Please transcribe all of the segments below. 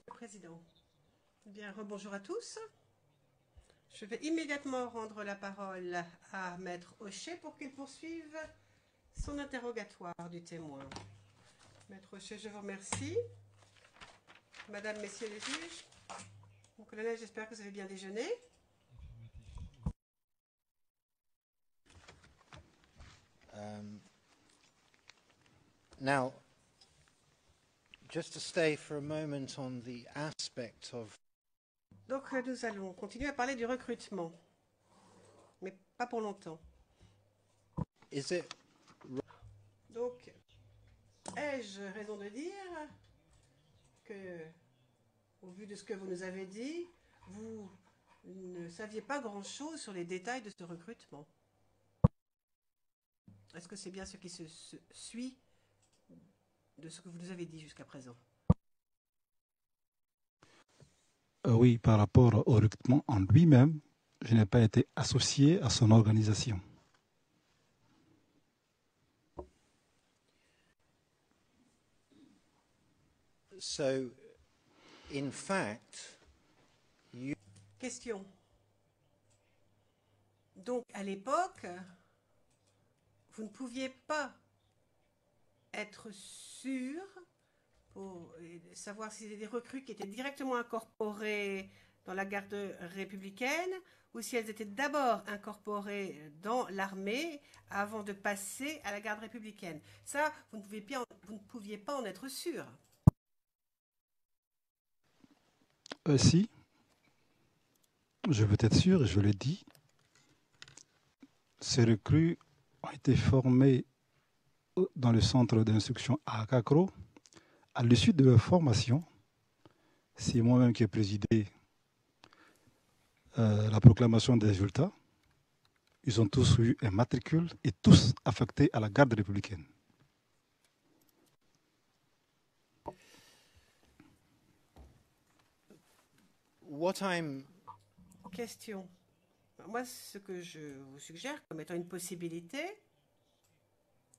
Président. Eh bien, rebonjour à tous. Je vais immédiatement rendre la parole à Maître Hochet pour qu'il poursuive son interrogatoire du témoin. Maître Hochet, je vous remercie. Madame, Messieurs les juges, mon colonel, j'espère que vous avez bien déjeuné. Now, just to stay for a moment on the aspect of Donc, nous allons continuer à parler du recrutement, mais pas pour longtemps. is it Donc, ai-je raison de dire que, au vu de ce que vous nous avez dit, vous ne saviez pas grand-chose sur les détails de ce recrutement? Est-ce que c'est bien ce qui se suit de ce que vous nous avez dit jusqu'à présent? Oui, par rapport au recrutement en lui-même, je n'ai pas été associé à son organisation. so? In fact, you Question. Donc, à l'époque, vous ne pouviez pas être sûr pour savoir si c'était des recrues qui étaient directement incorporées dans la garde républicaine ou si elles étaient d'abord incorporées dans l'armée avant de passer à la garde républicaine. Ça, vous ne pouviez pas en être sûr. Si, je veux être sûr, et je l'ai dit, ces recrues ont été formées dans le centre d'instruction à Akakro. À l'issue de leur formation, c'est moi-même qui ai présidé la proclamation des résultats. Ils ont tous eu un matricule et tous affectés à la garde républicaine. what I'm Question. Moi, ce que je vous suggère comme étant une possibilité,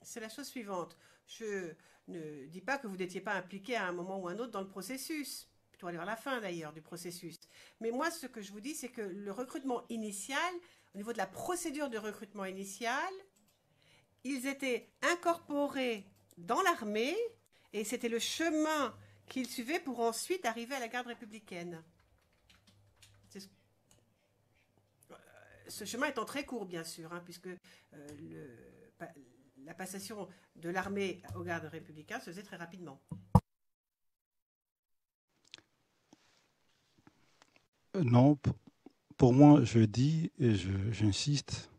c'est la chose suivante. Je ne dis pas que vous n'étiez pas impliqué à un moment ou à un autre dans le processus, plutôt aller vers la fin d'ailleurs du processus. Mais moi, ce que je vous dis, c'est que le recrutement initial, au niveau de la procédure de recrutement initial, ils étaient incorporés dans l'armée et c'était le chemin qu'ils suivaient pour ensuite arriver à la garde républicaine. Ce chemin étant très court, bien sûr, hein, puisque la passation de l'armée aux gardes républicains se faisait très rapidement. Non, pour moi, je dis et j'insiste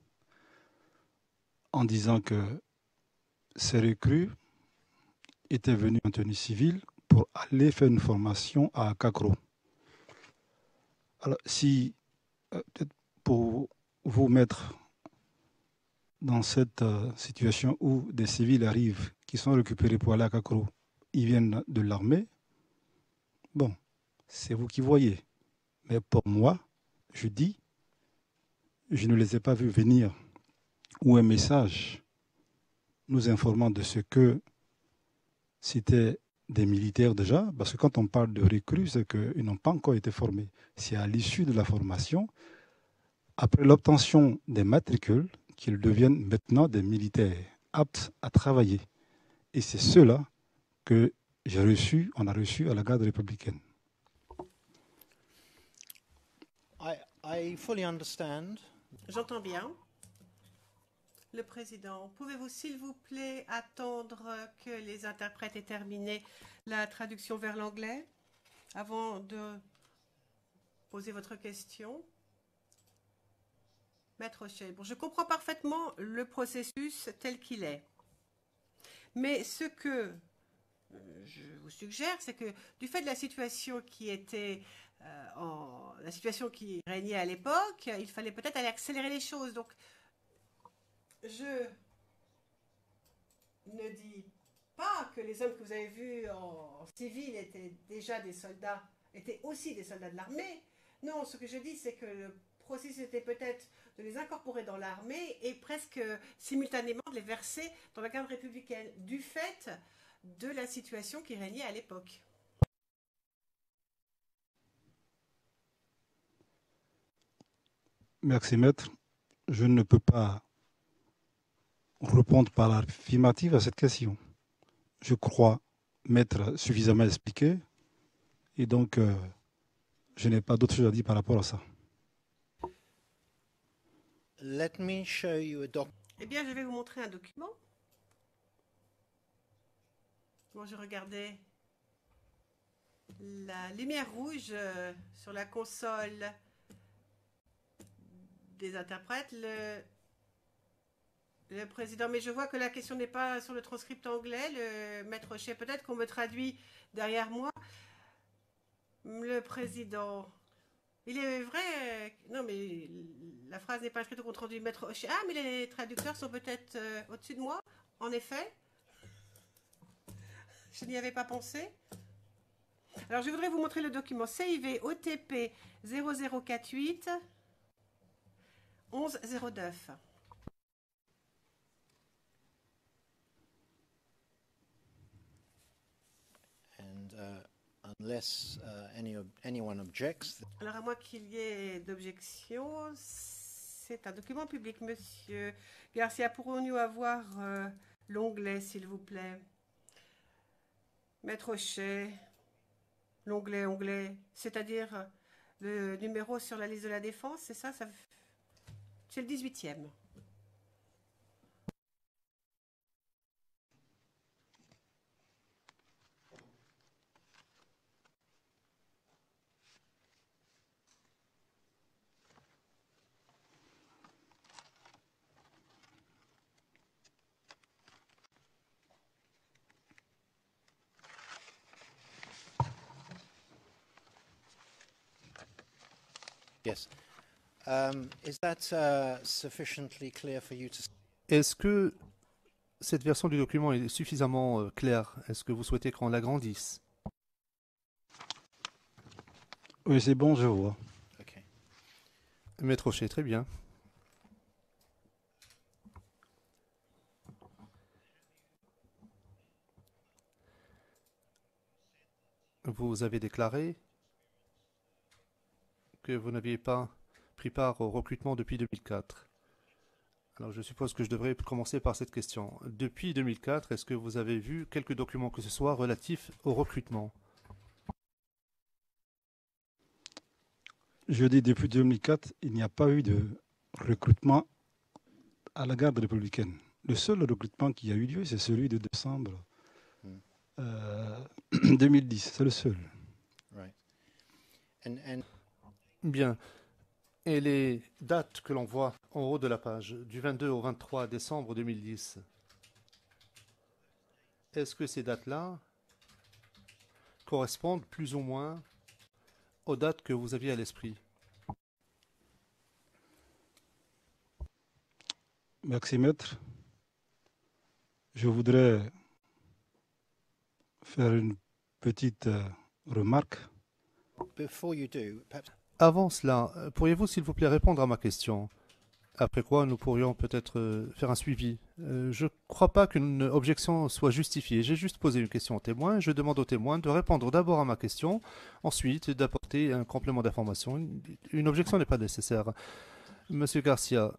en disant que ces recrues étaient venus en tenue civile pour aller faire une formation à Kakro. Alors, si, peut-être pour vous mettre dans cette situation où des civils arrivent, qui sont récupérés pour aller à Kakro, ils viennent de l'armée, bon, c'est vous qui voyez. Mais pour moi, je dis, je ne les ai pas vus venir, ou un message nous informant de ce que c'était des militaires déjà, parce que quand on parle de recrues, c'est qu'ils n'ont pas encore été formés. C'est à l'issue de la formation, après l'obtention des matricules, qu'ils deviennent maintenant des militaires aptes à travailler. Et c'est ceux-là que on a reçu à la garde républicaine. I fully understand. J'entends bien. Le président, pouvez-vous s'il vous plaît attendre que les interprètes aient terminé la traduction vers l'anglais avant de poser votre question? Maître Hochet, bon, je comprends parfaitement le processus tel qu'il est. Mais ce que je vous suggère, c'est que du fait de la situation qui était la situation qui régnait à l'époque, il fallait peut-être aller accélérer les choses. Donc, je ne dis pas que les hommes que vous avez vus en civil étaient déjà des soldats, étaient aussi des soldats de l'armée. Non, ce que je dis, c'est que le processus était peut-être de les incorporer dans l'armée et presque simultanément de les verser dans la garde républicaine, du fait de la situation qui régnait à l'époque. Merci, maître. Je ne peux pas répondre par l'affirmative à cette question. Je crois m'être suffisamment expliqué et donc je n'ai pas d'autre chose à dire par rapport à ça. Let me show you a Eh bien, je vais vous montrer un document. Bon, je regardais la lumière rouge sur la console des interprètes. Le président, mais je vois que la question n'est pas sur le transcript anglais. Le maître chef, peut-être qu'on me traduit derrière moi. Le président, il est vrai. Non, mais la phrase n'est pas inscrite au compte rendu maître chef. Ah, mais les traducteurs sont peut-être au-dessus de moi. En effet, je n'y avais pas pensé. Alors, je voudrais vous montrer le document CIV OTP 0048 1109. Unless anyone objects. Alors, à moins qu'il y ait d'objections, c'est un document public. Monsieur Garcia, pourrons-nous avoir l'onglet, s'il vous plaît? Maître Hochet, l'onglet, c'est-à-dire le numéro sur la liste de la défense, c'est ça, c'est le 18e. Yes. Is that sufficiently clear for you to? Est-ce que cette version du document est suffisamment claire? Est-ce que vous souhaitez qu'on l'agrandisse? Oui, c'est bon, je vois. Okay. Maître Hochet, très bien. Vous avez déclaré que vous n'aviez pas pris part au recrutement depuis 2004. Alors je suppose que je devrais commencer par cette question. Depuis 2004, est-ce que vous avez vu quelques documents que ce soit relatifs au recrutement? Je dis depuis 2004, il n'y a pas eu de recrutement à la garde républicaine. Le seul recrutement qui a eu lieu, c'est celui de décembre 2010. C'est le seul. Right. Bien. Et les dates que l'on voit en haut de la page, du 22 au 23 décembre 2010, est-ce que ces dates-là correspondent plus ou moins aux dates que vous aviez à l'esprit? Merci, maître. Je voudrais faire une petite remarque. Before you do, perhaps. Avant cela, pourriez-vous s'il vous plaît répondre à ma question? Après quoi, nous pourrions peut-être faire un suivi. Je ne crois pas qu'une objection soit justifiée. J'ai juste posé une question au témoin. Je demande au témoin de répondre d'abord à ma question, ensuite d'apporter un complément d'information. Une objection n'est pas nécessaire. Monsieur Garcia,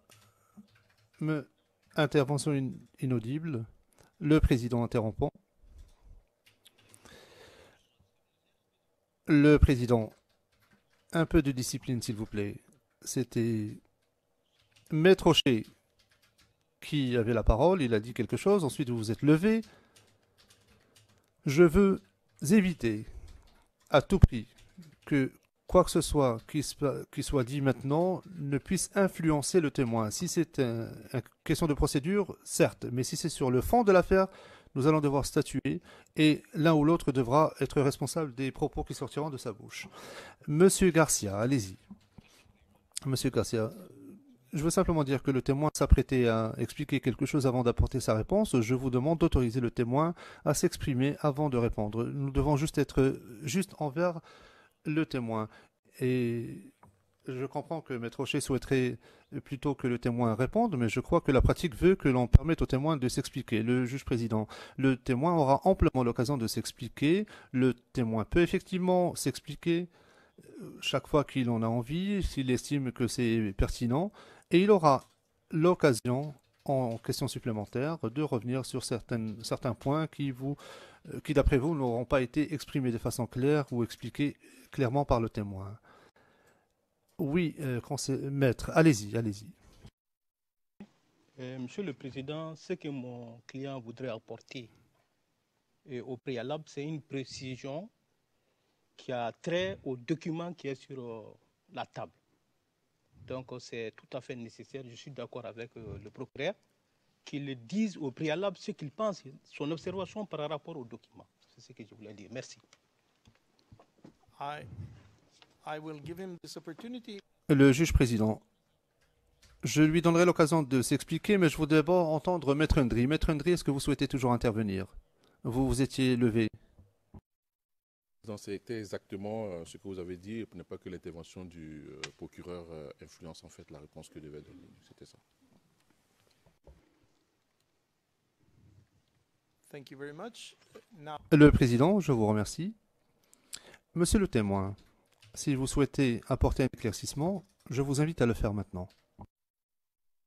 intervention inaudible. Le président interrompant. Le président, un peu de discipline s'il vous plaît. C'était Maître Hochet qui avait la parole, il a dit quelque chose, ensuite vous vous êtes levé. Je veux éviter à tout prix que quoi que ce soit qui soit dit maintenant ne puisse influencer le témoin. Si c'est une question de procédure, certes, mais si c'est sur le fond de l'affaire, nous allons devoir statuer et l'un ou l'autre devra être responsable des propos qui sortiront de sa bouche. Monsieur Garcia, allez-y. Monsieur Garcia, je veux simplement dire que le témoin s'apprêtait à expliquer quelque chose avant d'apporter sa réponse. Je vous demande d'autoriser le témoin à s'exprimer avant de répondre. Nous devons juste être juste envers le témoin. Et Je comprends que Maître Rocher souhaiterait plutôt que le témoin réponde, mais je crois que la pratique veut que l'on permette au témoin de s'expliquer. Le juge président, le témoin aura amplement l'occasion de s'expliquer. Le témoin peut effectivement s'expliquer chaque fois qu'il en a envie, s'il estime que c'est pertinent, et il aura l'occasion, en question supplémentaire, de revenir sur certains points qui d'après vous, n'auront pas été exprimés de façon claire ou expliqués clairement par le témoin. Oui, maître, allez-y, allez-y. Monsieur le Président, ce que mon client voudrait apporter au préalable, c'est une précision qui a trait au document qui est sur la table. Donc c'est tout à fait nécessaire, je suis d'accord avec le procureur, qu'il dise au préalable ce qu'il pense, son observation par rapport au document. C'est ce que je voulais dire. Merci. I will give him this opportunity. Le juge président, je lui donnerai l'occasion de s'expliquer, mais je voudrais d'abord entendre Maître Ndri. Maître Ndri, est-ce que vous souhaitez toujours intervenir? Vous vous étiez levé. C'était exactement ce que vous avez dit, pour ne pas que l'intervention du procureur influence en fait la réponse que devait donner. C'était ça. Thank you very much. Now, Le président, je vous remercie. Monsieur le témoin, si vous souhaitez apporter un éclaircissement, je vous invite à le faire maintenant.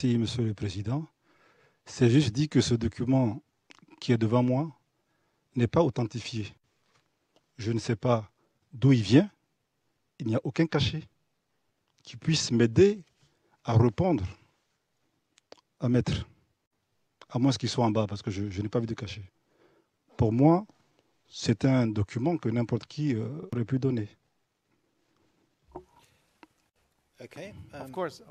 Merci, Monsieur le Président. C'est juste dit que ce document qui est devant moi n'est pas authentifié. Je ne sais pas d'où il vient. Il n'y a aucun cachet qui puisse m'aider à répondre à Maître, à moins qu'il soit en bas, parce que je n'ai pas vu de cachet. Pour moi, c'est un document que n'importe qui aurait pu donner. Okay. of course.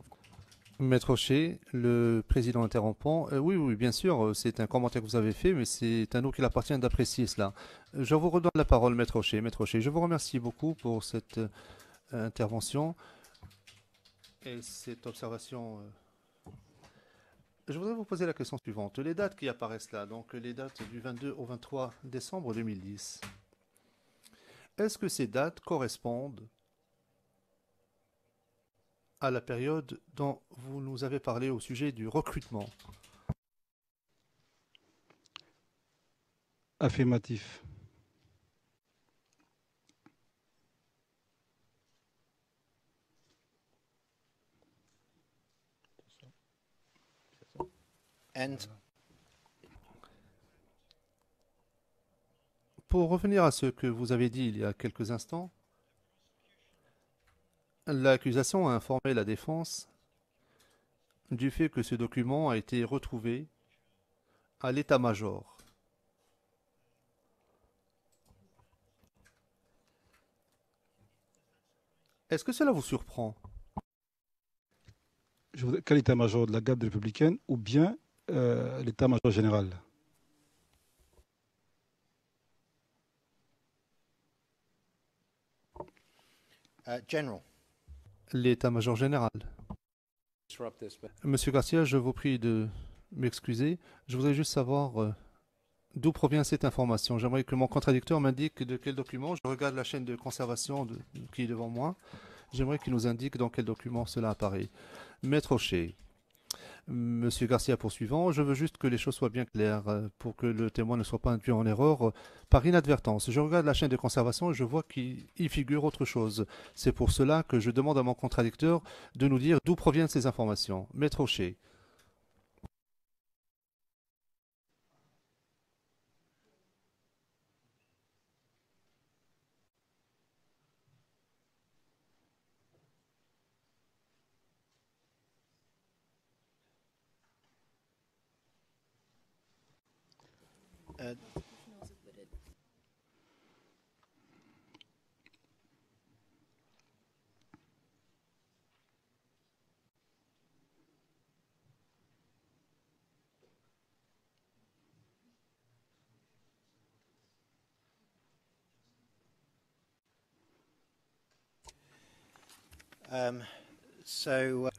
Maître Rocher, le président interrompant. Oui, bien sûr, c'est un commentaire que vous avez fait, mais c'est à nous qu'il appartient d'apprécier cela. Je vous redonne la parole, Maître Rocher. Maître Rocher, je vous remercie beaucoup pour cette intervention et cette observation. Je voudrais vous poser la question suivante. Les dates qui apparaissent là, donc les dates du 22 au 23 décembre 2010, est-ce que ces dates correspondent à la période dont vous nous avez parlé au sujet du recrutement? Affirmatif. And Pour revenir à ce que vous avez dit il y a quelques instants, l'accusation a informé la défense du fait que ce document a été retrouvé à l'état-major. Est-ce que cela vous surprend? Quel état-major de la garde républicaine ou bien l'état-major général? General. L'état-major général. Monsieur Garcia, je vous prie de m'excuser. Je voudrais juste savoir d'où provient cette information. J'aimerais que mon contradicteur m'indique de quel document. Je regarde la chaîne de conservation qui est devant moi. J'aimerais qu'il nous indique dans quel document cela apparaît. Maître Rocher, Monsieur Garcia poursuivant, je veux juste que les choses soient bien claires pour que le témoin ne soit pas induit en erreur par inadvertance. Je regarde la chaîne de conservation et je vois qu'il y figure autre chose. C'est pour cela que je demande à mon contradicteur de nous dire d'où proviennent ces informations. Maître Rocher.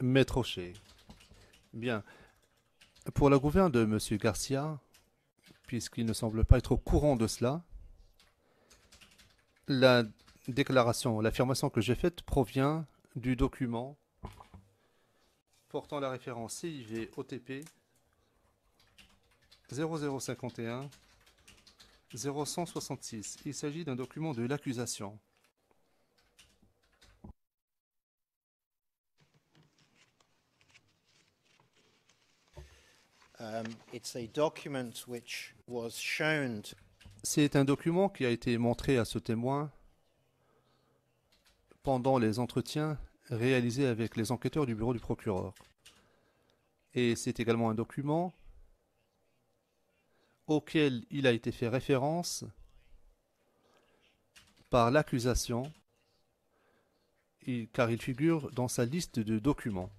Maître Rocher. Bien. Pour la gouverne de M. Garcia, puisqu'il ne semble pas être au courant de cela, la déclaration, l'affirmation que j'ai faite provient du document portant la référence CIV OTP 0051 0166. Il s'agit d'un document de l'accusation. It's a document which was shown to C'est un document qui a été montré à ce témoin pendant les entretiens réalisés avec les enquêteurs du bureau du procureur. Et c'est également un document auquel il a été fait référence par l'accusation, car il figure dans sa liste de documents.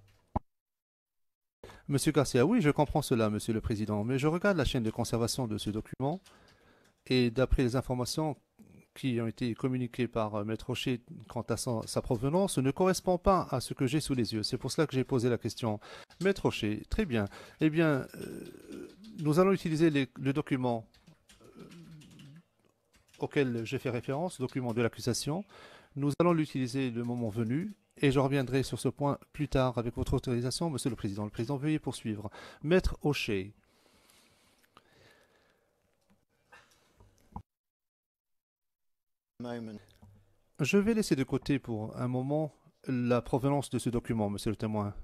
Monsieur Garcia, oui, je comprends cela, Monsieur le Président, mais je regarde la chaîne de conservation de ce document et d'après les informations qui ont été communiquées par Maître Rocher quant à sa provenance, ne correspond pas à ce que j'ai sous les yeux. C'est pour cela que j'ai posé la question. Maître Rocher, très bien. Eh bien, nous allons utiliser le document auquel j'ai fait référence, le document de l'accusation. Nous allons l'utiliser le moment venu. Et je reviendrai sur ce point plus tard avec votre autorisation, Monsieur le Président. Le Président, veuillez poursuivre. Maître O'Shea. Je vais laisser de côté pour un moment la provenance de ce document, Monsieur le témoin,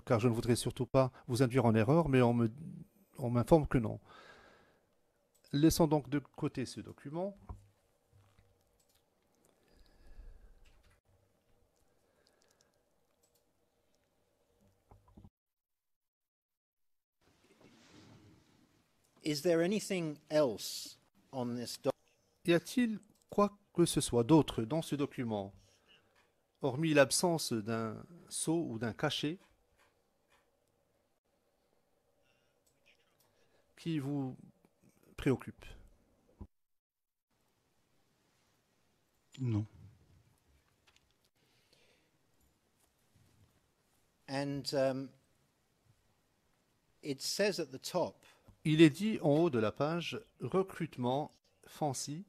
car je ne voudrais surtout pas vous induire en erreur, mais on m'informe que non. Laissons donc de côté ce document. Is there anything else on this Y a-t-il quoi que ce soit d'autre dans ce document, hormis l'absence d'un sceau ou d'un cachet, qui vous préoccupe? Non. And it says at the top, Il est dit en haut de la page « Recrutement Fancy,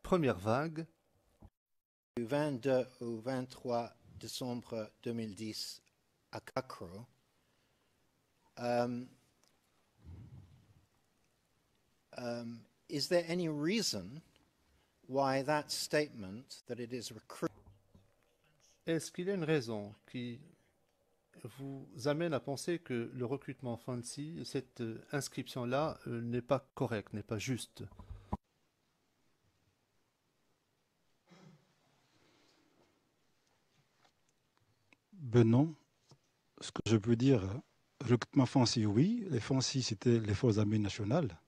première vague, du 22 au 23 décembre 2010 à Kakro. Is there any reason why that statement that it is recruit? Est-ce qu'il y a une raison qui vous amène à penser que le recrutement fancy, cette inscription-là, n'est pas correcte, n'est pas juste? Ben non. Ce que je peux dire, recrutement fancy, oui. Les fancy, c'était les forces armées nationales.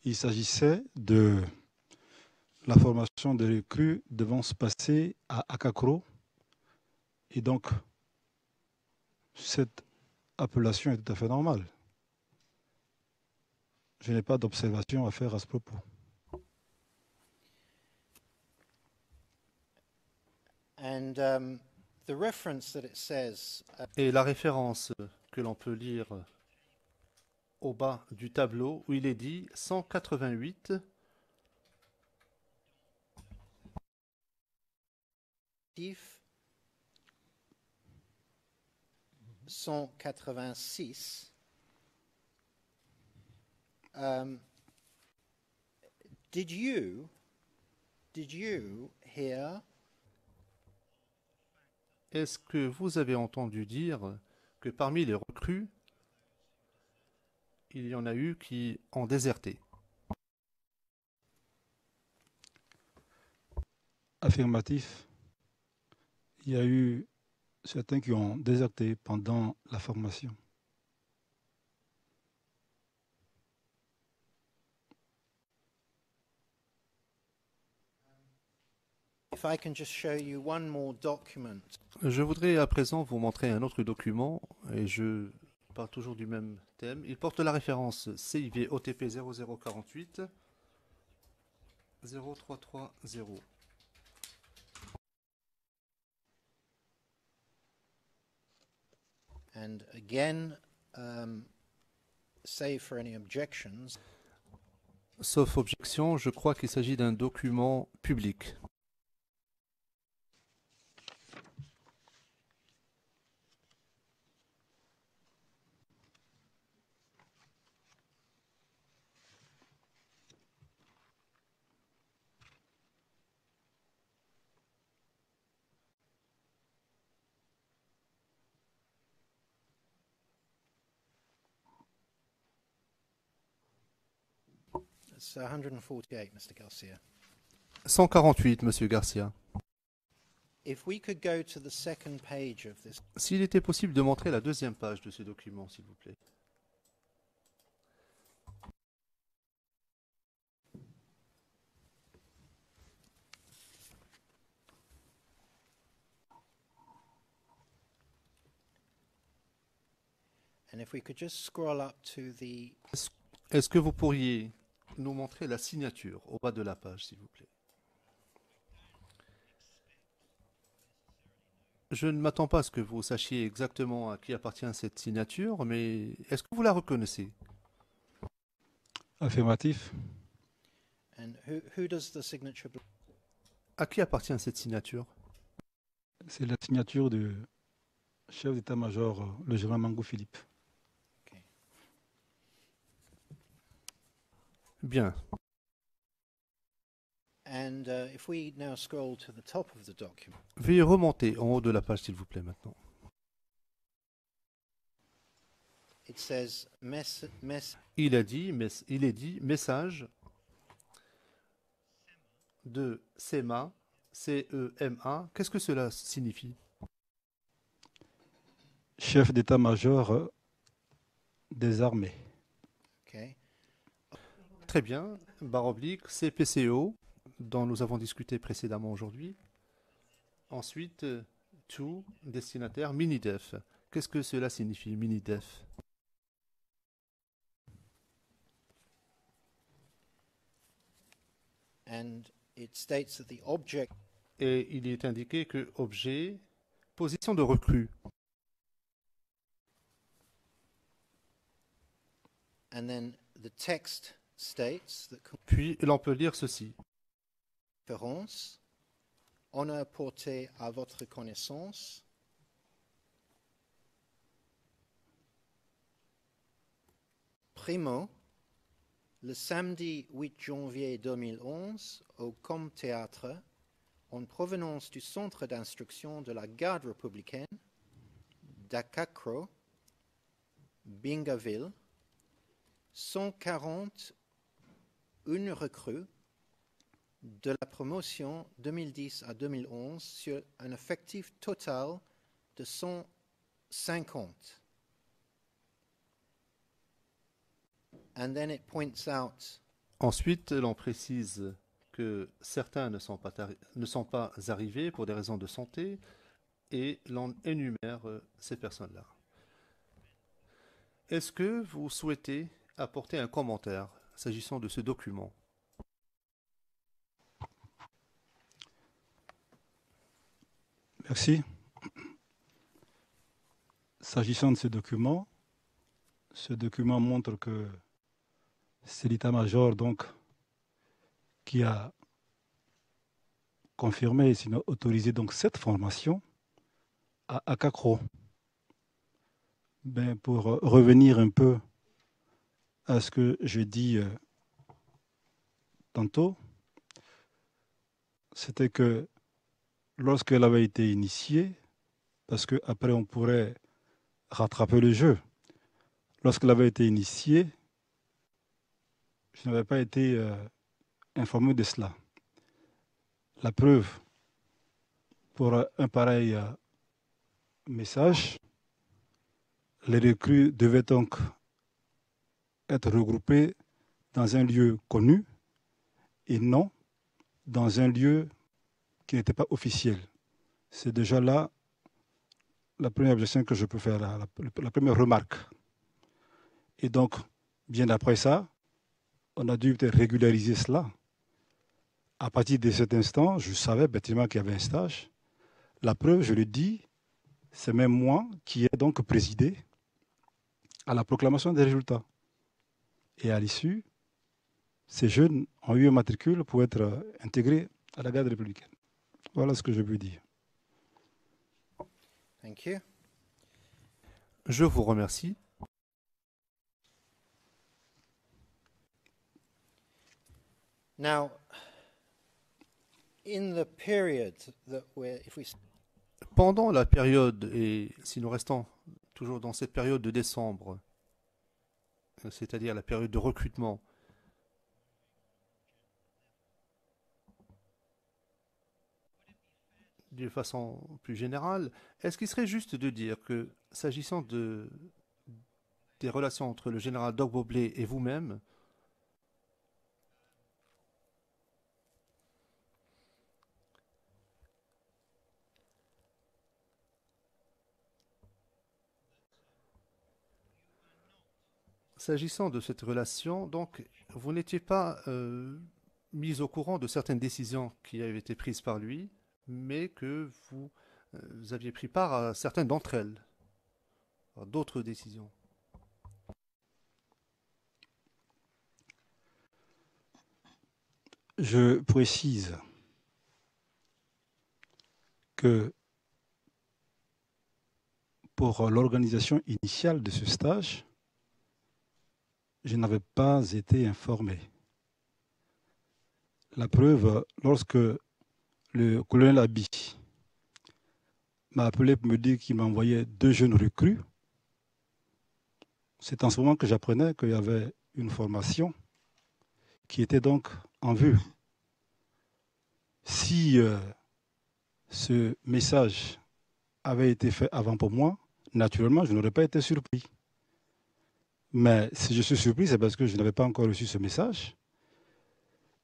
Il s'agissait de la formation des recrues devant se passer à Akakro. Et donc, cette appellation est tout à fait normale. Je n'ai pas d'observation à faire à ce propos. And the reference that it says, Et la référence que l'on peut lire au bas du tableau, où il est dit 188, 186. Did you hear est-ce que vous avez entendu dire que parmi les recrues, il y en a eu qui ont déserté? Affirmatif. Il y a eu certains qui ont déserté pendant la formation. if I can just show you one more document. Je voudrais à présent vous montrer un autre document, et je parle toujours du même thème. Il porte la référence CIV OTP 0048 0330. And again, save for any objections. Sauf objection, je crois qu'il s'agit d'un document public. It's 148, Mr. Garcia. 148, Monsieur Garcia. If we could go to the second page of this, S'il était possible de montrer la deuxième page de ce document, s'il vous plaît. and if we could just scroll up to the Est-ce que vous pourriez nous montrer la signature au bas de la page, s'il vous plaît? Je ne m'attends pas à ce que vous sachiez exactement à qui appartient cette signature, mais est-ce que vous la reconnaissez? Affirmatif. and who does the signature belong? À qui appartient cette signature? C'est la signature du chef d'état-major, le général Mangou Philippe. Bien. And if we now scroll to the top of the document, Veuillez remonter en haut de la page, s'il vous plaît, maintenant. it says Il est dit message de CEMA, C-E-M-A. Qu'est-ce que cela signifie? Chef d'état-major des armées. okay, Très bien. Barre oblique, CPCO, dont nous avons discuté précédemment aujourd'hui. Ensuite, to, destinataire, Minidef. Qu'est-ce que cela signifie, Minidef? and it states that the object Et il est indiqué que objet, position de recrue. and then the text states that Puis l'on peut lire ceci. conférence, honneur porté à votre connaissance, primo, le samedi 8 janvier 2011 au Com Théâtre, en provenance du centre d'instruction de la garde républicaine d'Akakro, Bingaville, 140 une recrue de la promotion 2010 à 2011 sur un effectif total de 150. And then it points out Ensuite, l'on précise que certains ne sont pas arrivés pour des raisons de santé et l'on énumère ces personnes-là. Est-ce que vous souhaitez apporter un commentaire s'agissant de ce document? Merci. S'agissant de ce document montre que c'est l'état-major donc qui a confirmé, sinon autorisé donc cette formation à Akakro. Ben, pour revenir un peu à ce que je dis tantôt, c'était que lorsqu'elle avait été initiée, parce qu'après on pourrait rattraper le jeu, lorsqu'elle avait été initiée, je n'avais pas été informé de cela. La preuve pour un pareil message, les recrues devaient donc être regroupées dans un lieu connu et non dans un lieu qui n'était pas officiel. C'est déjà là la première objection que je peux faire, la première remarque. Et donc, bien après ça, on a dû peut-être régulariser cela. À partir de cet instant, je savais bêtement qu'il y avait un stage. La preuve, je le dis, c'est même moi qui ai donc présidé à la proclamation des résultats. Et à l'issue, ces jeunes ont eu un matricule pour être intégrés à la garde républicaine. Voilà ce que je peux dire. Thank you. Je vous remercie. Now, in the period that if we Pendant la période, et si nous restons toujours dans cette période de décembre, c'est-à-dire la période de recrutement, d'une façon plus générale, est-ce qu'il serait juste de dire que, s'agissant des relations entre le général Dogboblé et vous-même, s'agissant de cette relation, donc, vous n'étiez pas mis au courant de certaines décisions qui avaient été prises par lui, mais que vous aviez pris part à certaines d'entre elles, à d'autres décisions. Je précise que pour l'organisation initiale de ce stage, je n'avais pas été informé. La preuve, lorsque le colonel Abi m'a appelé pour me dire qu'il m'envoyait 2 jeunes recrues, c'est en ce moment que j'apprenais qu'il y avait une formation qui était donc en vue. Si ce message avait été fait avant pour moi, naturellement, je n'aurais pas été surpris. Mais si je suis surpris, c'est parce que je n'avais pas encore reçu ce message.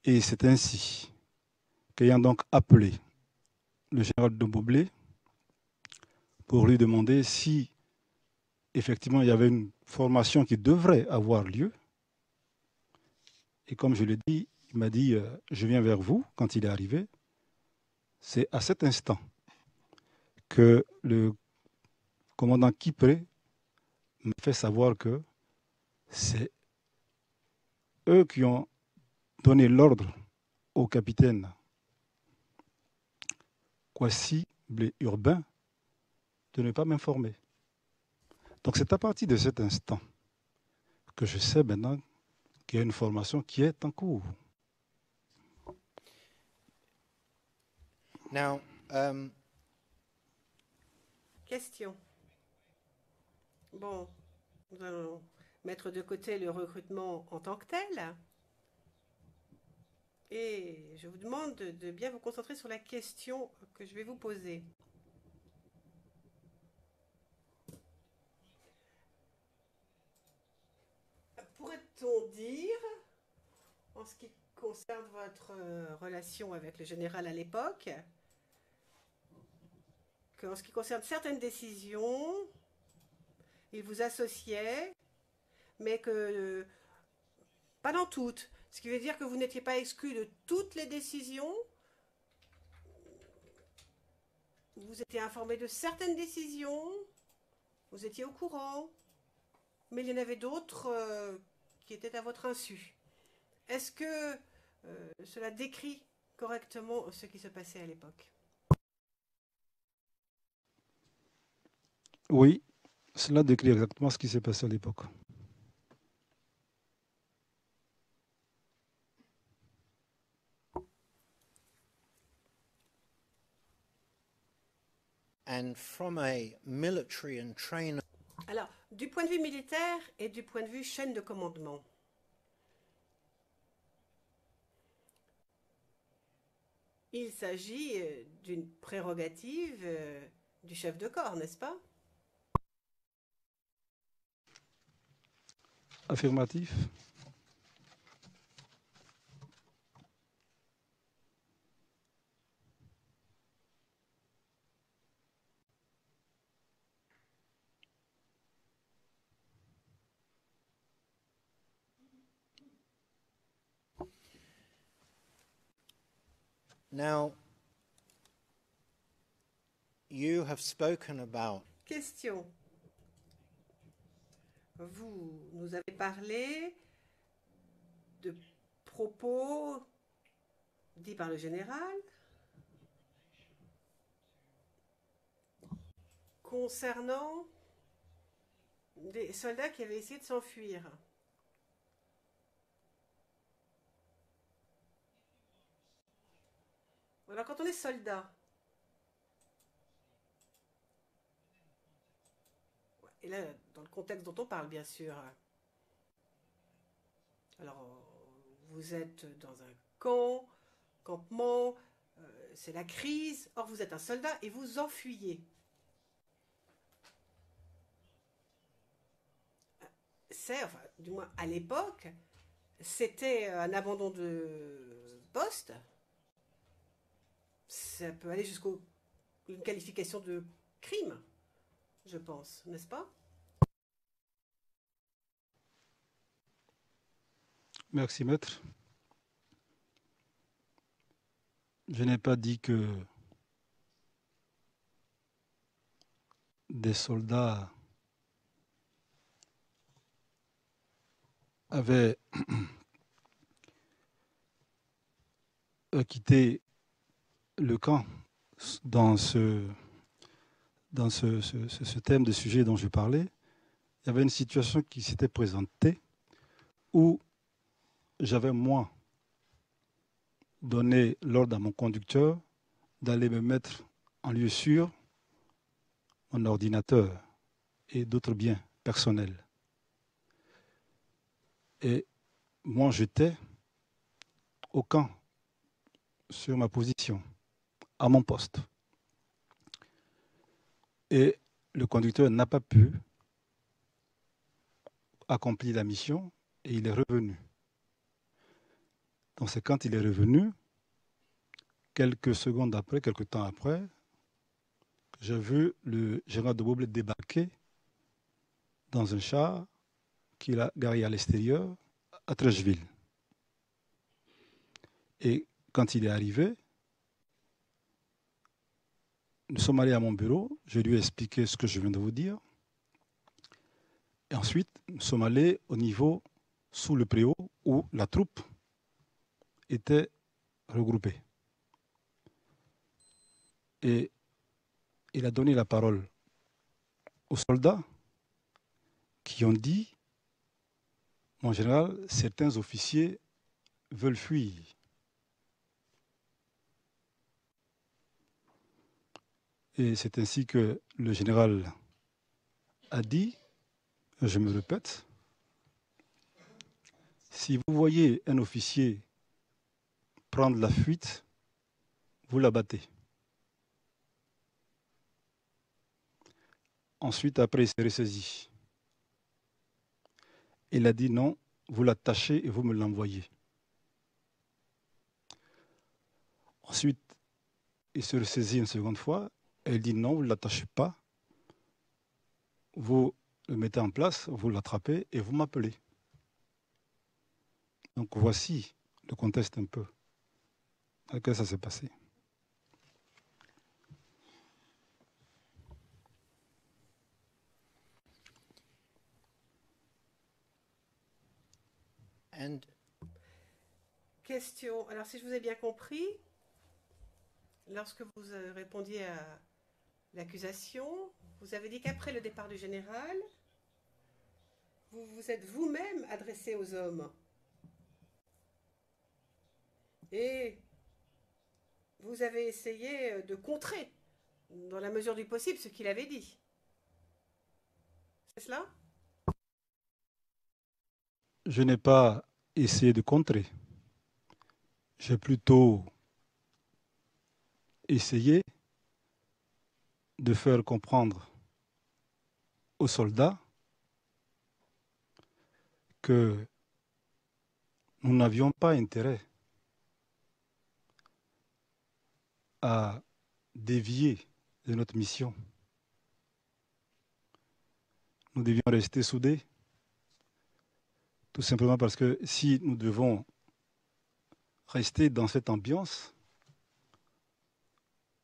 Et c'est ainsi qu'ayant donc appelé le général Dogboblé pour lui demander si effectivement il y avait une formation qui devrait avoir lieu. Et comme je l'ai dit, il m'a dit je viens vers vous quand il est arrivé. C'est à cet instant que le commandant Kipré m'a fait savoir que c'est eux qui ont donné l'ordre au capitaine Kwasi Blé Urbain de ne pas m'informer. Donc c'est à partir de cet instant que je sais maintenant qu'il y a une formation qui est en cours. Now, Question. Bon, nous allons mettre de côté le recrutement en tant que tel. Et je vous demande de bien vous concentrer sur la question que je vais vous poser. Pourrait-on dire, en ce qui concerne votre relation avec le général à l'époque, qu'en ce qui concerne certaines décisions, il vous associait, mais que pas dans toutes. Ce qui veut dire que vous n'étiez pas exclu de toutes les décisions. Vous étiez informé de certaines décisions. Vous étiez au courant. Mais il y en avait d'autres qui étaient à votre insu. Est-ce que cela décrit correctement ce qui se passait à l'époque? Oui, cela décrit exactement ce qui s'est passé à l'époque. and from a military and trainer Alors, du point de vue militaire et du point de vue chaîne de commandement, il s'agit d'une prérogative du chef de corps, n'est-ce pas? Affirmatif. Now, you have spoken about Question. Vous nous avez parlé de propos dits par le général concernant des soldats qui avaient essayé de s'enfuir. Alors, quand on est soldat, et là, dans le contexte dont on parle, bien sûr, alors, vous êtes dans un campement, c'est la crise, or vous êtes un soldat et vous enfuyez. C'est, enfin, du moins à l'époque, c'était un abandon de poste. Ça peut aller jusqu'à une qualification de crime, je pense, n'est-ce pas? Merci, maître. Je n'ai pas dit que des soldats avaient quitté le camp dans ce thème de sujet dont je parlais. Il y avait une situation qui s'était présentée où j'avais, moi, donné l'ordre à mon conducteur d'aller me mettre en lieu sûr mon ordinateur et d'autres biens personnels. Et moi, j'étais au camp, sur ma position, à mon poste. Et le conducteur n'a pas pu accomplir la mission et il est revenu. Donc c'est quand il est revenu, quelques secondes après, quelques temps après, que j'ai vu le général de Beaublet débarquer dans un char qu'il a garé à l'extérieur, à Trècheville. Et quand il est arrivé, nous sommes allés à mon bureau, je lui ai expliqué ce que je viens de vous dire. Et ensuite, nous sommes allés au niveau sous le préau où la troupe était regroupée. Et il a donné la parole aux soldats qui ont dit, en général, certains officiers veulent fuir. Et c'est ainsi que le général a dit, je me répète, si vous voyez un officier prendre la fuite, vous l'abattez. Ensuite, après, il s'est ressaisi. Il a dit non, vous l'attachez et vous me l'envoyez. Ensuite, il se ressaisit une seconde fois et il dit non, vous ne l'attachez pas. Vous le mettez en place, vous l'attrapez et vous m'appelez. Donc voici le contexte un peu dans lequel ça s'est passé. And Question. Alors, si je vous ai bien compris, lorsque vous répondiez à l'accusation, vous avez dit qu'après le départ du général, vous vous êtes vous-même adressé aux hommes. Et vous avez essayé de contrer, dans la mesure du possible, ce qu'il avait dit. C'est cela? Je n'ai pas essayé de contrer. J'ai plutôt essayé de faire comprendre aux soldats que nous n'avions pas intérêt à dévier de notre mission. Nous devions rester soudés, tout simplement parce que si nous devons rester dans cette ambiance,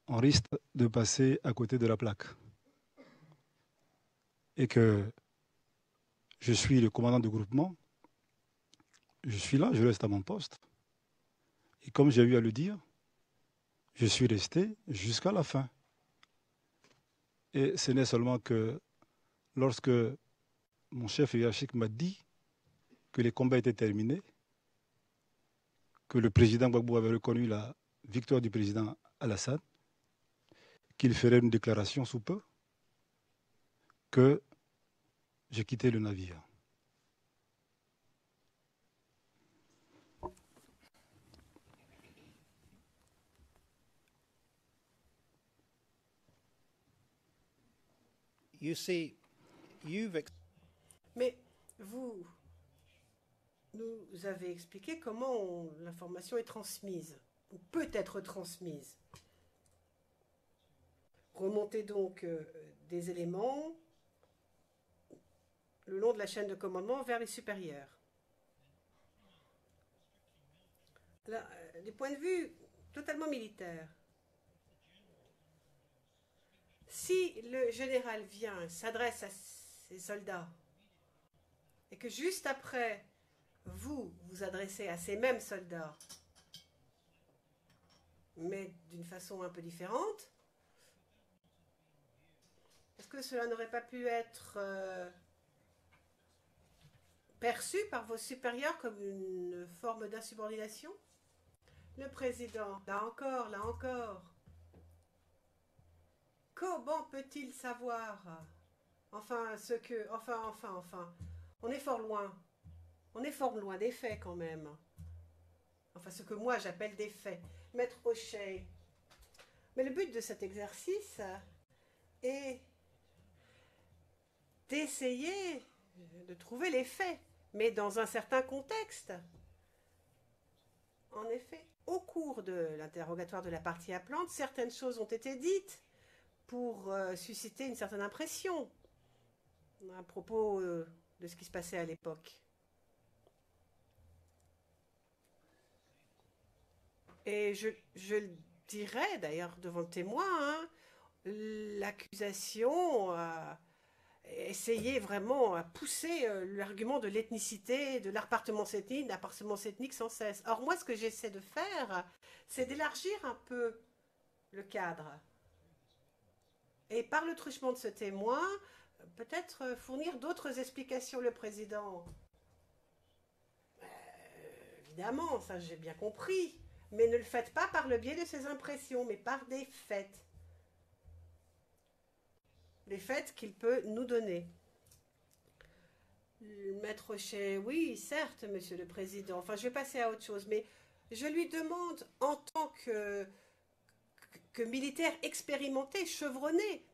on risque de passer à côté de la plaque. Et que je suis le commandant du groupement, je suis là, je reste à mon poste. Et comme j'ai eu à le dire, je suis resté jusqu'à la fin. Et ce n'est seulement que lorsque mon chef hiérarchique m'a dit que les combats étaient terminés, que le président Gbagbo avait reconnu la victoire du président Alassane, qu'il ferait une déclaration sous peu, que j'ai quitté le navire. You see, Mais vous nous avez expliqué comment l'information est transmise, ou peut être transmise. Remontez donc des éléments le long de la chaîne de commandement vers les supérieurs. Là, du point de vue totalement militaire, si le général vient, s'adresse à ses soldats, et que juste après, vous vous adressez à ces mêmes soldats, mais d'une façon un peu différente, est-ce que cela n'aurait pas pu être perçu par vos supérieurs comme une forme d'insubordination? Le président, là encore. Comment peut-il savoir? Enfin, on est fort loin. On est fort loin des faits quand même. Enfin, ce que moi j'appelle des faits. Maître O'Shea. Mais le but de cet exercice est d'essayer de trouver les faits, mais dans un certain contexte. En effet, au cours de l'interrogatoire de la partie appelante, certaines choses ont été dites pour susciter une certaine impression à propos de ce qui se passait à l'époque. Et je le dirais d'ailleurs devant le témoin, hein, l'accusation a essayé vraiment à pousser l'argument de l'ethnicité, de l'appartenance ethnique sans cesse. Or moi, ce que j'essaie de faire, c'est d'élargir un peu le cadre. Et par le truchement de ce témoin, peut-être fournir d'autres explications, le président. Évidemment, ça j'ai bien compris. Mais ne le faites pas par le biais de ces impressions, mais par des faits. Les faits qu'il peut nous donner. Maître O'Shea, oui, certes, monsieur le président. Enfin, je vais passer à autre chose, mais je lui demande, en tant que militaire expérimenté, chevronné,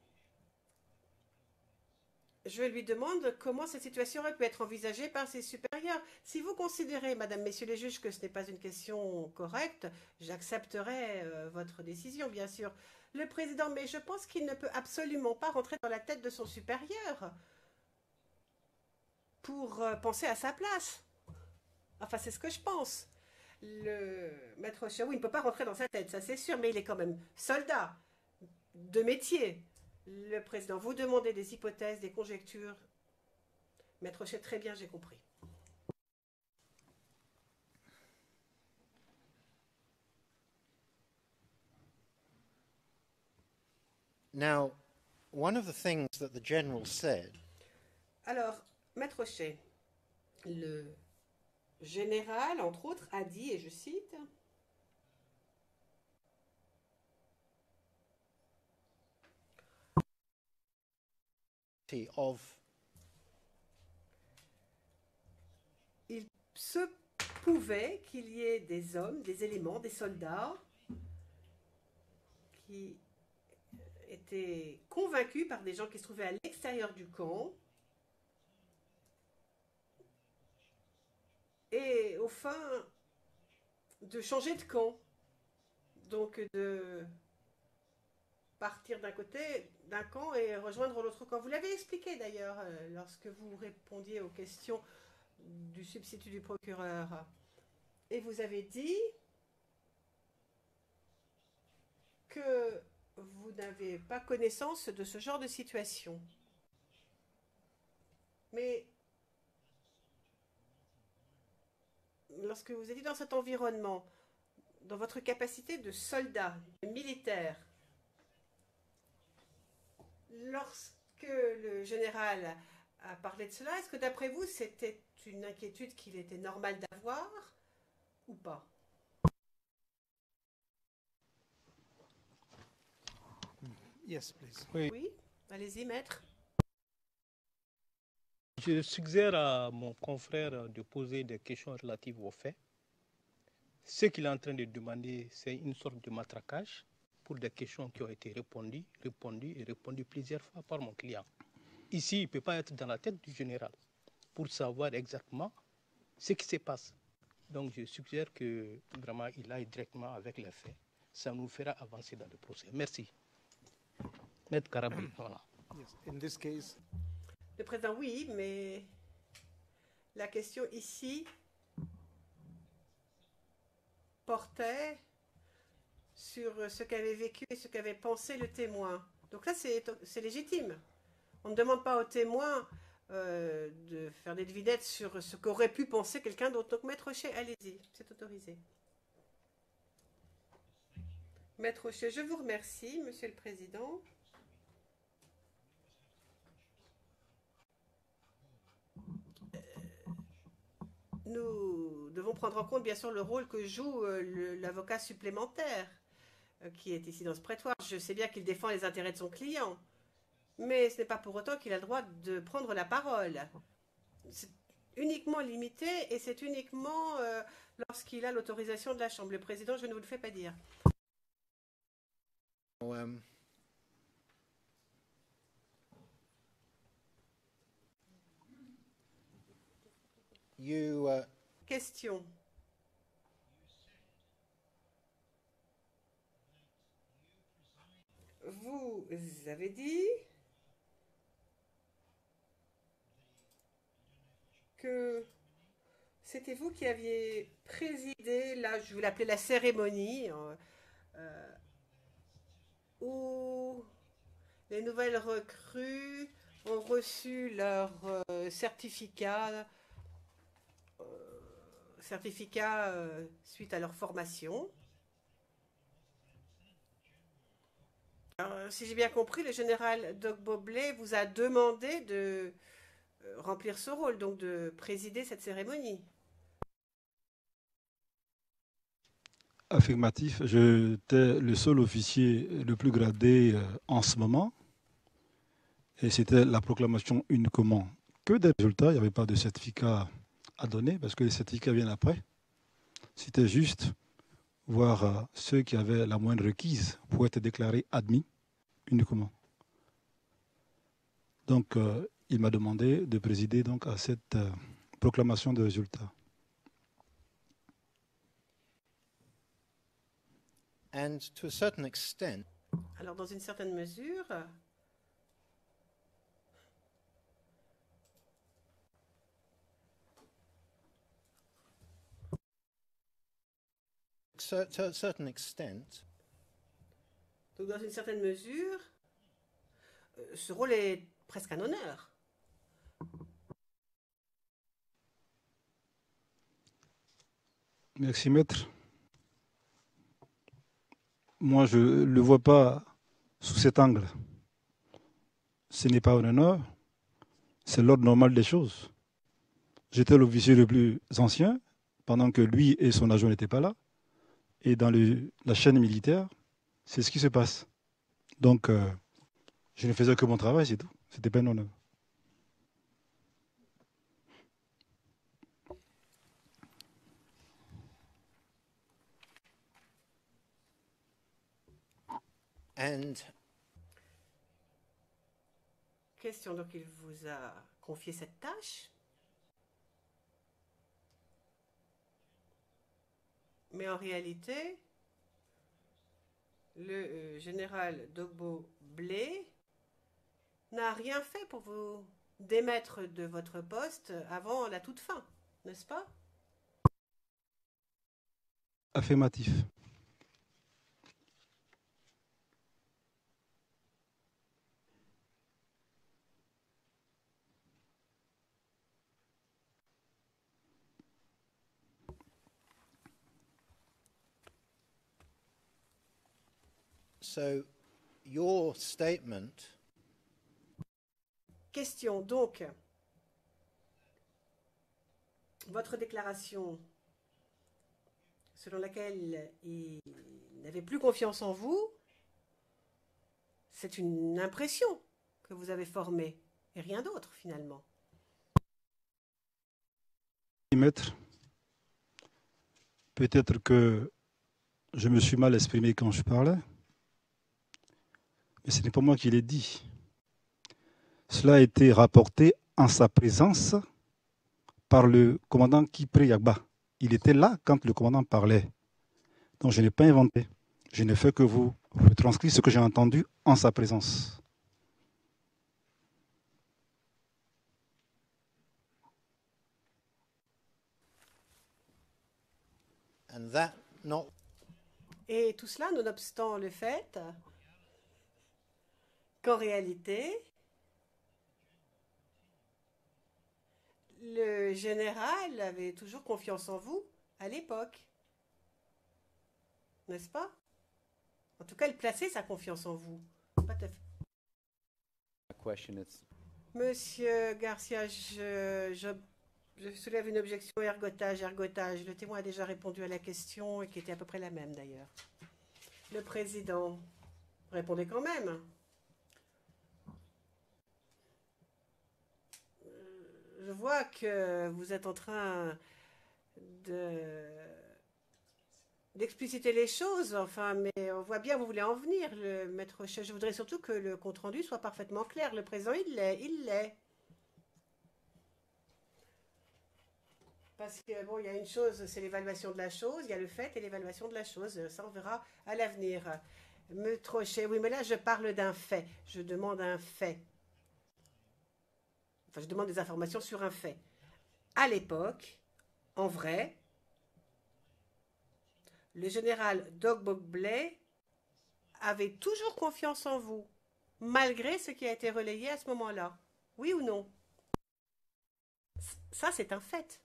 je lui demande comment cette situation aurait pu être envisagée par ses supérieurs. Si vous considérez, madame, messieurs les juges, que ce n'est pas une question correcte, j'accepterai votre décision, bien sûr. Le président, mais je pense qu'il ne peut absolument pas rentrer dans la tête de son supérieur pour penser à sa place. Enfin, c'est ce que je pense. Le maître O'Shea, oui, il ne peut pas rentrer dans sa tête, ça c'est sûr, mais il est quand même soldat de métier. Le président, vous demandez des hypothèses, des conjectures. Maître O'Shea, très bien, j'ai compris. Now, one of the things that the general said. Alors, Maître O'Shea, le général, entre autres, a dit, et je cite, il se pouvait qu'il y ait des hommes, des éléments, des soldats qui étaient convaincus par des gens qui se trouvaient à l'extérieur du camp et au fin de changer de camp, donc de partir d'un camp et rejoindre l'autre camp. Vous l'avez expliqué d'ailleurs lorsque vous répondiez aux questions du substitut du procureur. Et vous avez dit que vous n'avez pas connaissance de ce genre de situation. Mais lorsque vous étiez dans cet environnement, dans votre capacité de soldat, de militaire, lorsque le général a parlé de cela, est-ce que d'après vous, c'était une inquiétude qu'il était normal d'avoir ou pas? Yes, please. Oui, allez-y, maître. Je suggère à mon confrère de poser des questions relatives aux faits. Ce qu'il est en train de demander, c'est une sorte de matraquage pour des questions qui ont été répondues plusieurs fois par mon client. ici, il ne peut pas être dans la tête du général pour savoir exactement ce qui se passe. Donc je suggère que vraiment il aille directement avec les faits. Ça nous fera avancer dans le procès. Merci. Maître Karabé, voilà. Yes. In this case, Le président, oui, mais la question ici portait sur ce qu'avait vécu et ce qu'avait pensé le témoin. Donc là, c'est légitime. On ne demande pas au témoin de faire des devinettes sur ce qu'aurait pu penser quelqu'un d'autre. Donc, Maître Rocher, allez-y, c'est autorisé. Maître Rocher, je vous remercie, Monsieur le Président. Nous devons prendre en compte, bien sûr, le rôle que joue l'avocat supplémentaire qui est ici dans ce prétoire. Je sais bien qu'il défend les intérêts de son client, mais ce n'est pas pour autant qu'il a le droit de prendre la parole. C'est uniquement limité et c'est uniquement lorsqu'il a l'autorisation de la Chambre. Le Président, je ne vous le fais pas dire. Question. Vous avez dit que c'était vous qui aviez présidé, là je vais l'appeler la cérémonie, où les nouvelles recrues ont reçu leur certificat suite à leur formation. Alors, si j'ai bien compris, le général Dogbo-Blay vous a demandé de remplir ce rôle, donc de présider cette cérémonie. Affirmatif, j'étais le seul officier le plus gradé en ce moment. Et c'était la proclamation uniquement que des résultats. Il n'y avait pas de certificat à donner parce que les certificats viennent après. C'était juste voir ceux qui avaient la moindre requise pour être déclarés admis uniquement. Donc, il m'a demandé de présider donc à cette proclamation de résultats. And to a certain extent, alors, dans une certaine mesure, to a certain extent, donc dans une certaine mesure, ce rôle est presque un honneur. Merci, maître. Moi, je ne le vois pas sous cet angle. Ce n'est pas un honneur, c'est l'ordre normal des choses. J'étais l'officier le plus ancien, pendant que lui et son adjoint n'étaient pas là. Et dans la chaîne militaire, c'est ce qui se passe. Donc, je ne faisais que mon travail, c'est tout. Ce n'était pas un honneur. and Question, donc il vous a confié cette tâche. Mais en réalité, le général Dogbo-Blay n'a rien fait pour vous démettre de votre poste avant la toute fin, n'est-ce pas? Affirmatif. so your statement Question, donc, votre déclaration selon laquelle il n'avait plus confiance en vous, c'est une impression que vous avez formée et rien d'autre finalement. Maître, peut-être que je me suis mal exprimé quand je parlais, mais ce n'est pas moi qui l'ai dit. Cela a été rapporté en sa présence par le commandant Kipré Yagba. Il était là quand le commandant parlait. Donc je n'ai pas inventé. Je n'ai fait que vous retranscrire ce que j'ai entendu en sa présence. And that not Et tout cela, nonobstant le fait qu'en réalité, le général avait toujours confiance en vous à l'époque. N'est-ce pas? En tout cas, il plaçait sa confiance en vous. Pas tout à fait. Monsieur Garcia, je soulève une objection ergotage. Le témoin a déjà répondu à la question et qui était à peu près la même d'ailleurs. Le président, répondez quand même. Je vois que vous êtes en train d'expliciter les choses, enfin, mais on voit bien où vous voulez en venir, le maître chef. Je voudrais surtout que le compte-rendu soit parfaitement clair. Le président, il l'est. Parce que, bon, il y a une chose, c'est l'évaluation de la chose, il y a le fait et l'évaluation de la chose. Ça, on verra à l'avenir. Maître chef, oui, mais là, je parle d'un fait. Je demande un fait. Enfin, je demande des informations sur un fait. À l'époque, en vrai, le général Dogbogblet avait toujours confiance en vous, malgré ce qui a été relayé à ce moment-là. Oui ou non? Ça, c'est un fait.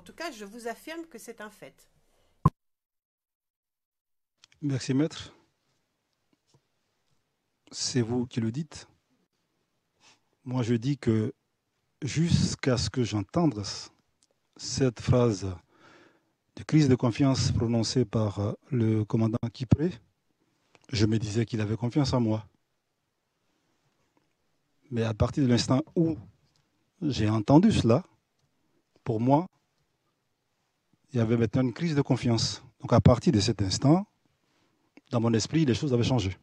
En tout cas, je vous affirme que c'est un fait. Merci, maître. C'est vous qui le dites. Moi, je dis que jusqu'à ce que j'entende cette phrase de crise de confiance prononcée par le commandant Kipré, je me disais qu'il avait confiance en moi. Mais à partir de l'instant où j'ai entendu cela, pour moi, il y avait maintenant une crise de confiance. Donc à partir de cet instant, dans mon esprit, les choses avaient changé.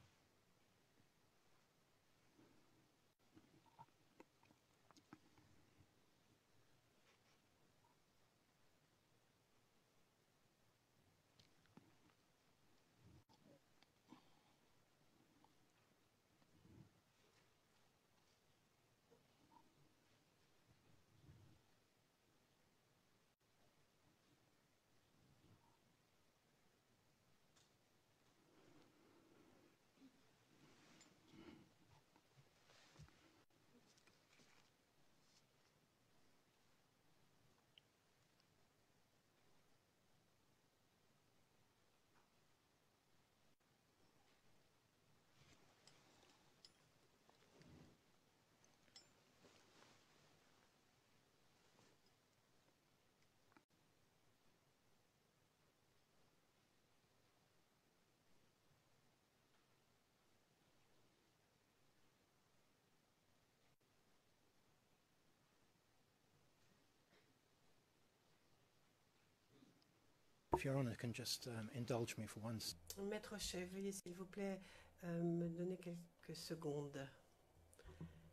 if Your Honor can just indulge me for once. Maître chef, veuillez s'il vous plaît me donner quelques secondes.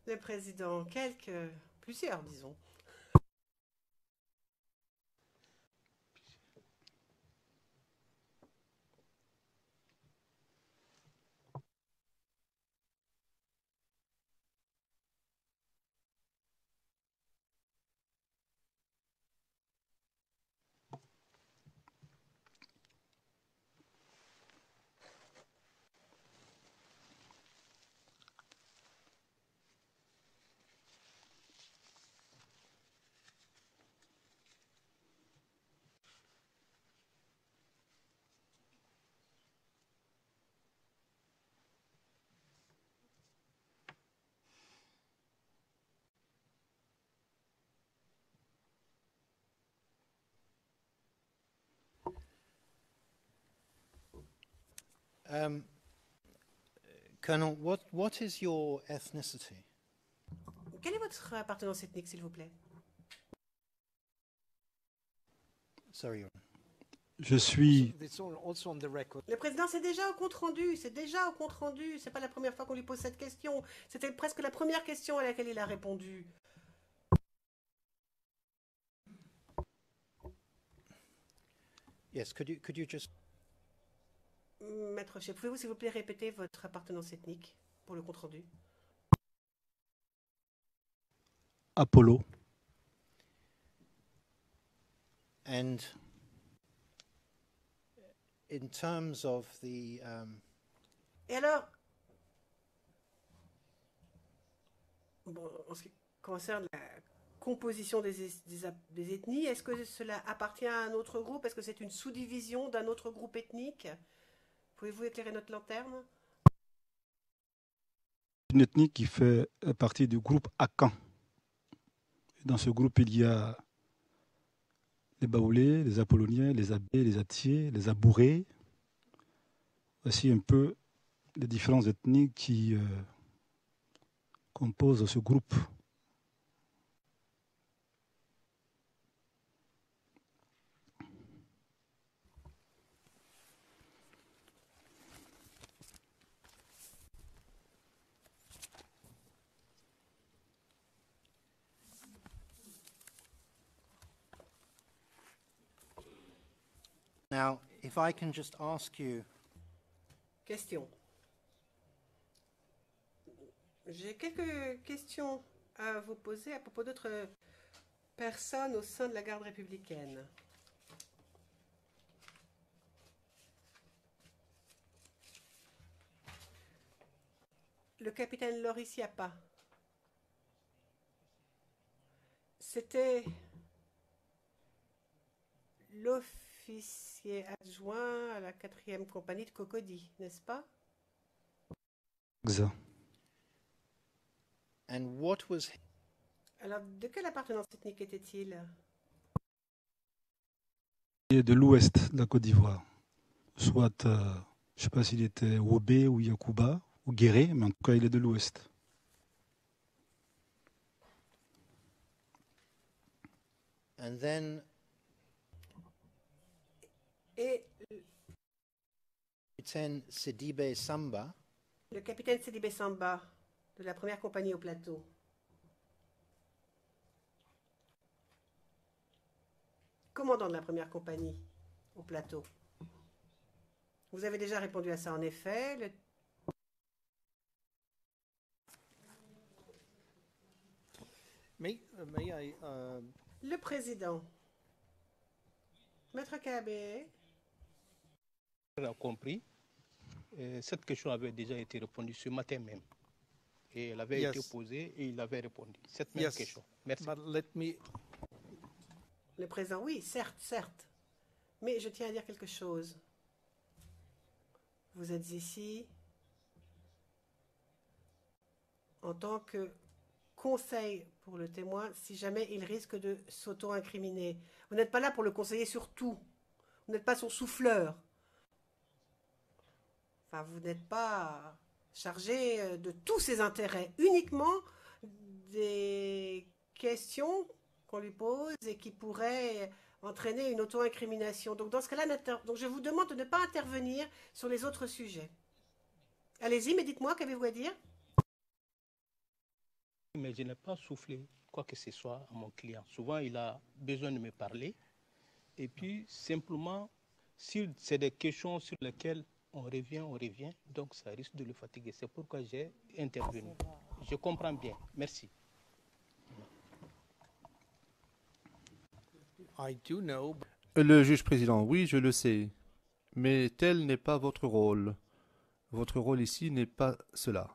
Le président, plusieurs, disons. Colonel, what is your ethnicity? Quelle est votre appartenance ethnique, s'il vous plaît? Sorry, Your Honor. Je suis It's also on the record. Le président, c'est déjà au compte-rendu. C'est déjà au compte-rendu. C'est pas la première fois qu'on lui pose cette question. C'était presque la première question à laquelle il a répondu. Yes, could you just Maître Rocher, pouvez-vous s'il vous plaît répéter votre appartenance ethnique pour le compte-rendu? Apollo. and in terms of the Et alors, bon, en ce qui concerne la composition des ethnies, est-ce que cela appartient à un autre groupe? Est-ce que c'est une sous-division d'un autre groupe ethnique? Pouvez-vous éclairer notre lanterne? Une ethnie qui fait partie du groupe Akan. Dans ce groupe, il y a les Baoulés, les Apolloniens, les Abés, les Atiers, les Abourés. Voici un peu les différentes ethnies qui composent ce groupe. now, if I can just ask you, Question. J'ai quelques questions à vous poser à propos d'autres personnes au sein de la garde républicaine. Le capitaine Loris Yapa, c'était l'officier adjoint à la 4e compagnie de Cocody, n'est-ce pas? Exact. and what was Alors, de quelle appartenance ethnique était-il? Il est de l'ouest de la Côte d'Ivoire. Soit, je ne sais pas s'il était Wobé ou Yakuba ou Guéré, mais en tout cas, il est de l'ouest. and then Et Captain Sidibe Samba le capitaine Sidibé Samba de la 1e compagnie au plateau. Commandant de la 1e compagnie au plateau. Vous avez déjà répondu à ça en effet. May I? Le président. Maître Kabé. A compris. Cette question avait déjà été répondue ce matin même. Et elle avait Yes. été posée et il avait répondu. Cette même Yes. question. Merci. But let me. Le président, oui, certes, certes. Mais je tiens à dire quelque chose. Vous êtes ici en tant que conseil pour le témoin si jamais il risque de s'auto-incriminer. Vous n'êtes pas là pour le conseiller sur tout. Vous n'êtes pas son souffleur. Enfin, vous n'êtes pas chargé de tous ses intérêts, uniquement des questions qu'on lui pose et qui pourraient entraîner une auto-incrimination. Donc dans ce cas-là, donc je vous demande de ne pas intervenir sur les autres sujets. Allez-y, mais dites-moi, qu'avez-vous à dire? Mais je n'ai pas soufflé quoi que ce soit à mon client. Souvent, il a besoin de me parler. Et puis, simplement, si c'est des questions sur lesquelles on revient, donc ça risque de le fatiguer. C'est pourquoi j'ai intervenu. Je comprends bien. Merci. I do know. Le juge président, oui, je le sais. Mais tel n'est pas votre rôle. Votre rôle ici n'est pas cela.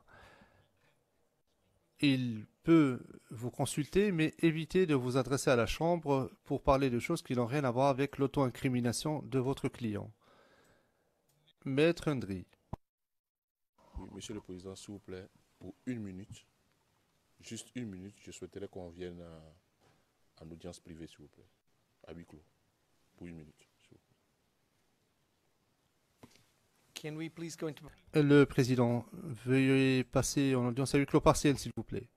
Il peut vous consulter, mais évitez de vous adresser à la Chambre pour parler de choses qui n'ont rien à voir avec l'auto-incrimination de votre client. Maître Ndri. Oui, Monsieur le Président, s'il vous plaît, pour 1 minute, juste 1 minute, je souhaiterais qu'on vienne en audience privée, s'il vous plaît, à huis clos, pour 1 minute. S'il vous plaît. Can we please go into? Le président, veuillez passer en audience à huis clos partiel, s'il vous plaît.